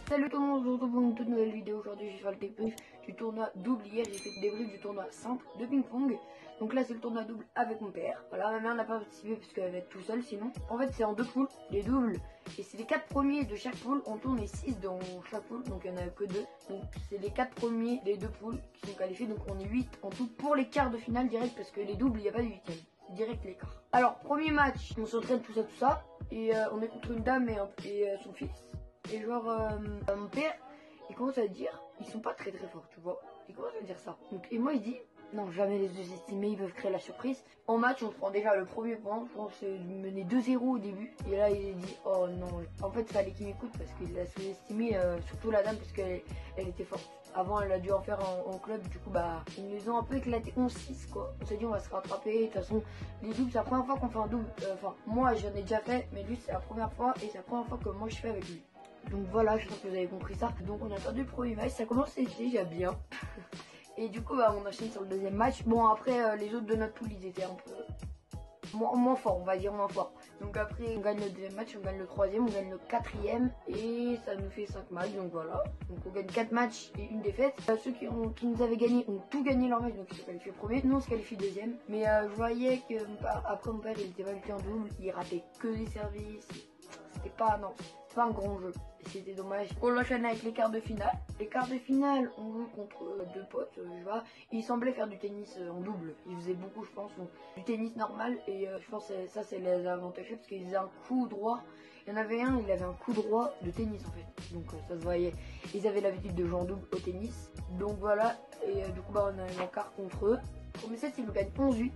Salut tout le monde, on se retrouve pour une toute nouvelle vidéo. Aujourd'hui je vais faire le débrief du tournoi double. Hier j'ai fait le débrief du tournoi simple de ping pong. Donc là c'est le tournoi double avec mon père. Voilà, ma mère n'a pas participé parce qu'elle va être tout seule sinon. En fait c'est en deux poules, les doubles. Et c'est les 4 premiers de chaque poule. On tourne les 6 dans chaque poule, donc il n'y en a que 2. Donc c'est les 4 premiers des deux poules qui sont qualifiés. Donc on est 8 en tout pour les quarts de finale direct parce que les doubles il n'y a pas de 8ème. Direct les quarts. Alors premier match, on s'entraîne tout ça. Et on est contre une dame et son fils. Et genre, mon père, il commence à dire, ils sont pas très forts, tu vois. Il commence à dire ça. Donc, et moi, il dit, non, jamais les deux estimés, ils peuvent créer la surprise. En match, on prend déjà le premier point. Je pense que mener 2-0 au début. Et là, il dit, oh non. En fait, il fallait qu'il m'écoute parce qu'il a sous-estimé, surtout la dame, parce qu'elle était forte. Avant, elle a dû en faire en club. Du coup, bah, ils nous ont un peu éclaté 11-6, quoi. On s'est dit, on va se rattraper. De toute façon, les doubles, c'est la première fois qu'on fait un double. Enfin, moi, j'en ai déjà fait, mais lui, c'est la première fois. Et c'est la première fois que moi, je fais avec lui. Donc voilà, je pense que vous avez compris ça. Donc on a perdu le premier match, ça commence déjà bien. Et du coup bah, on enchaîne sur le deuxième match. Bon après les autres de notre poule ils étaient un peu moins forts, on va dire moins forts. Donc après on gagne le deuxième match, on gagne le troisième, on gagne le quatrième. Et ça nous fait 5 matchs, donc voilà. Donc on gagne 4 matchs et une défaite. Ceux qui nous avaient gagné ont tout gagné leur match, donc ils se qualifient premier. Nous on se qualifie deuxième. Mais je voyais que après mon père il était pas habitué en double, il ratait que des services. C'était pas un grand jeu. C'était dommage. On enchaîne avec les quarts de finale. Les quarts de finale, on joue contre deux potes, je vois. Ils semblaient faire du tennis en double. Ils faisaient beaucoup, je pense, donc, du tennis normal. Et je pense que ça, c'est les avantages parce qu'ils faisaient un coup droit. Il y en avait un, il avait un coup droit de tennis en fait. Donc ça se voyait. Ils avaient l'habitude de jouer en double au tennis. Donc voilà. Et du coup, bah, on a eu un quart contre eux. Premier set, ils nous gagnent 11-8.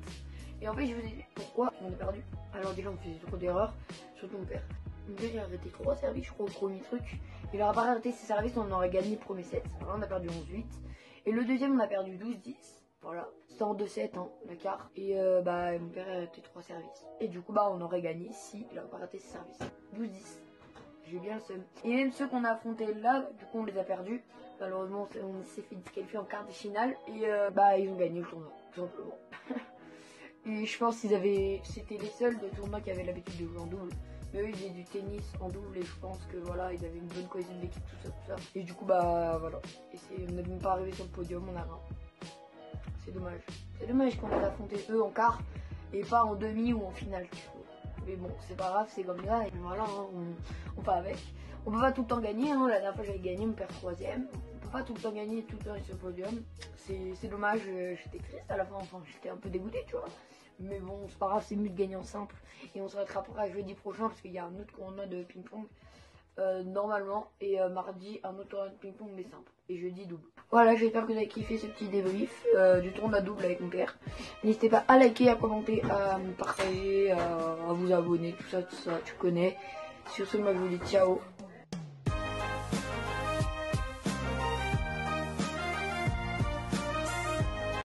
Et en fait, je vous ai dit pourquoi on a perdu. Alors déjà, on faisait trop d'erreurs, surtout mon père. Mon père, il a arrêté 3 services, je crois, au premier truc. Il aurait pas arrêté ses services, on aurait gagné le premier set. Alors, on a perdu 11-8. Et le deuxième, on a perdu 12-10. Voilà. C'était en 2-7, hein, la carte. Et bah, mon père a arrêté 3 services. Et du coup, bah, on aurait gagné si il aurait pas arrêté ses services. 12-10. J'ai bien le seum. Et même ceux qu'on a affrontés là, du coup, on les a perdus. Malheureusement, on s'est fait disqualifier en quart de finale. Et bah, ils ont gagné le tournoi, tout simplement. Et je pense qu'ils avaient, c'était les seuls de tournoi qui avaient l'habitude de jouer en double. Mais eux ils faisaient du tennis en double et je pense que voilà, ils avaient une bonne cohésion d'équipe, tout ça. Et du coup bah voilà. Et on n'est même pas arrivé sur le podium, on a rien. C'est dommage. C'est dommage qu'on les affronté eux en quart et pas en demi ou en finale. Mais bon, c'est pas grave, c'est comme ça. Et voilà, hein, on fait avec. On peut pas tout le temps gagner, hein. La dernière fois j'avais gagné, mon père troisième. On peut pas tout le temps gagner, tout le temps être sur le podium. C'est dommage, j'étais triste à la fin, enfin j'étais un peu dégoûté, tu vois. Mais bon, c'est pas grave, c'est mieux de gagner en simple. Et on se rattrapera jeudi prochain parce qu'il y a un autre tournoi de ping-pong normalement. Et mardi, un autre tournoi de ping-pong mais simple. Et jeudi double. Voilà, j'espère que vous avez kiffé ce petit débrief du tournoi double avec mon père. N'hésitez pas à liker, à commenter, à me partager, à vous abonner, tout ça, tu connais. Sur ce, moi je vous dis ciao.